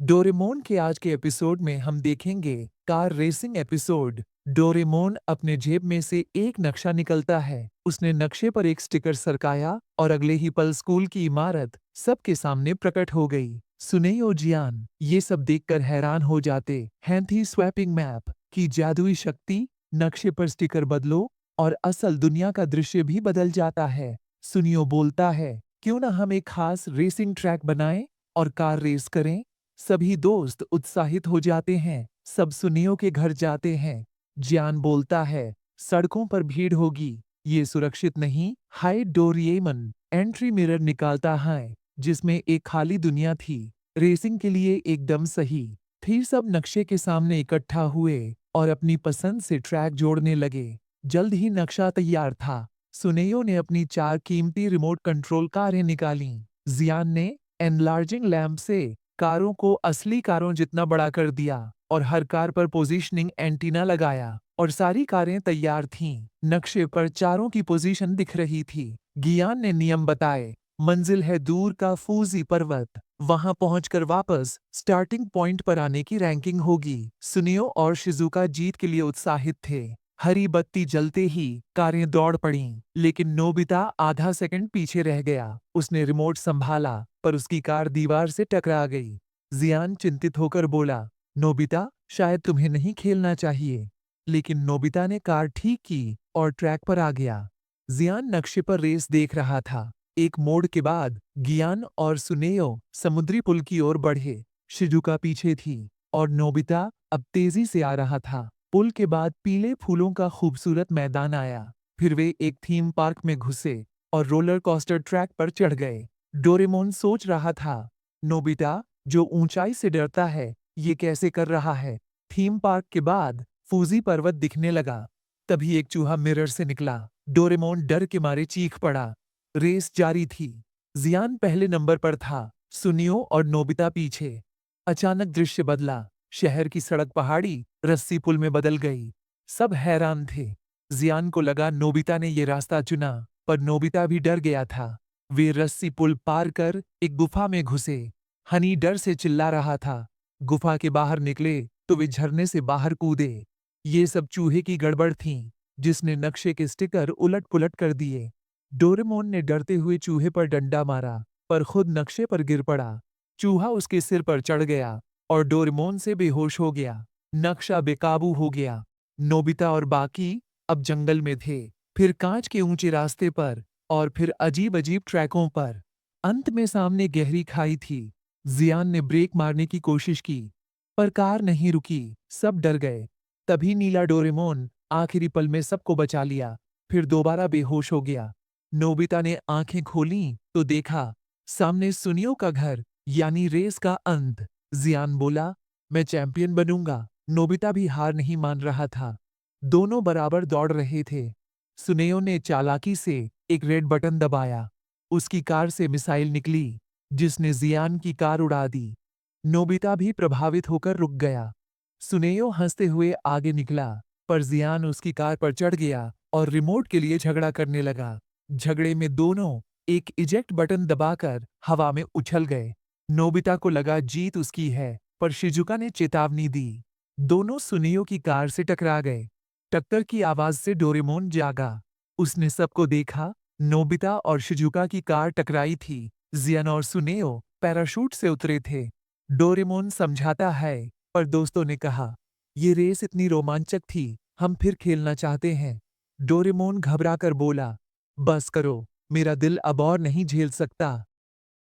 Doraemon के आज के एपिसोड में हम देखेंगे कार रेसिंग एपिसोड। डोरेमोन अपने जेब में से एक नक्शा निकलता है। उसने नक्शे पर एक स्टिकर सरकाया और अगले ही पल स्कूल की इमारत सबके सामने प्रकट हो गई। सुनेई और जियान ये सब देखकर हैरान हो जाते हैं। थी स्वैपिंग मैप की जादुई शक्ति। नक्शे पर स्टिकर बदलो और असल दुनिया का दृश्य भी बदल जाता है। सुनियो बोलता है, क्यों ना हम एक खास रेसिंग ट्रैक बनाएं और कार रेस करें। सभी दोस्त उत्साहित हो जाते हैं। सब सुनियो के घर जाते हैं। जियान बोलता है, सड़कों पर भीड़ होगी, ये सुरक्षित नहीं। हाय डोरिएमन एंट्री मिरर निकालता है जिसमें एक खाली दुनिया थी। रेसिंग के लिए एकदम सही। फिर सब नक्शे के सामने इकट्ठा हुए और अपनी पसंद से ट्रैक जोड़ने लगे। जल्द ही नक्शा तैयार था। सुनेयो ने अपनी 4 कीमती रिमोट कंट्रोल कारें निकाली। जियान ने एनलार्जिंग लैंप से कारों को असली कारों जितना बड़ा कर दिया और हर कार पर पोजीशनिंग एंटीना लगाया और सारी कारें तैयार थीं। नक्शे पर चारों की पोजीशन दिख रही थी। गियान ने नियम बताए, मंजिल है दूर का फूजी पर्वत, वहां पहुंचकर वापस स्टार्टिंग पॉइंट पर आने की रैंकिंग होगी। सुनियो और शिजुका जीत के लिए उत्साहित थे। हरी बत्ती जलते ही कारें दौड़ पड़ीं, लेकिन नोबिता आधा सेकंड पीछे रह गया। उसने रिमोट संभाला पर उसकी कार दीवार से टकरा गई। जियान चिंतित होकर बोला, नोबिता शायद तुम्हें नहीं खेलना चाहिए। लेकिन नोबिता ने कार ठीक की और ट्रैक पर आ गया। जियान नक्शे पर रेस देख रहा था। एक मोड़ के बाद गियान और सुनेयो समुद्री पुल की ओर बढ़े। शिजुका पीछे थी और नोबिता अब तेजी से आ रहा था। पुल के बाद पीले फूलों का खूबसूरत मैदान आया। फिर वे एक थीम पार्क में घुसे और रोलर कोस्टर ट्रैक पर चढ़ गए। डोरेमोन सोच रहा था, नोबिता जो ऊंचाई से डरता है, ये कैसे कर रहा है। थीम पार्क के बाद फूजी पर्वत दिखने लगा। तभी एक चूहा मिरर से निकला। डोरेमोन डर के मारे चीख पड़ा। रेस जारी थी। जियान पहले नंबर पर था, सुनियो और नोबिता पीछे। अचानक दृश्य बदला। शहर की सड़क पहाड़ी रस्सी पुल में बदल गई। सब हैरान थे। जियान को लगा नोबिता ने ये रास्ता चुना, पर नोबिता भी डर गया था। वे रस्सी पुल पार कर एक गुफा में घुसे। हनी डर से चिल्ला रहा था। गुफा के बाहर निकले तो वे झरने से बाहर कूदे। ये सब चूहे की गड़बड़ थी, जिसने नक्शे के स्टिकर उलट पुलट कर दिए। डोरेमोन ने डरते हुए चूहे पर डंडा मारा, पर खुद नक्शे पर गिर पड़ा। चूहा उसके सिर पर चढ़ गया और डोरेमोन से बेहोश हो गया। नक्शा बेकाबू हो गया। नोबिता और बाकी अब जंगल में थे, फिर कांच के ऊंचे रास्ते पर और फिर अजीब अजीब ट्रैकों पर। अंत में सामने गहरी खाई थी। जियान ने ब्रेक मारने की कोशिश की, पर कार नहीं रुकी। सब डर गए। तभी नीला डोरेमोन आखिरी पल में सबको बचा लिया, फिर दोबारा बेहोश हो गया। नोबिता ने आंखें खोलीं तो देखा, सामने सुनियो का घर, यानी रेस का अंत। जियान बोला, मैं चैंपियन बनूंगा। नोबिता भी हार नहीं मान रहा था। दोनों बराबर दौड़ रहे थे। सुनेयो ने चालाकी से एक रेड बटन दबाया। उसकी कार से मिसाइल निकली, जिसने जियान की कार उड़ा दी। नोबिता भी प्रभावित होकर रुक गया। सुनेयो हंसते हुए आगे निकला, पर जियान उसकी कार पर चढ़ गया और रिमोट के लिए झगड़ा करने लगा। झगड़े में दोनों एक इजेक्ट बटन दबाकर हवा में उछल गए। नोबिता को लगा जीत उसकी है, पर शिजुका ने चेतावनी दी। दोनों सुनियो की कार से टकरा गए। टक्कर की आवाज से डोरेमोन जागा। उसने सबको देखा। नोबिता और शिजुका की कार टकराई थी। जियान और सुनेयो पैराशूट से उतरे थे। डोरेमोन समझाता है, पर दोस्तों ने कहा, ये रेस इतनी रोमांचक थी, हम फिर खेलना चाहते हैं। डोरेमोन घबराकर बोला, बस करो, मेरा दिल अब और नहीं झेल सकता।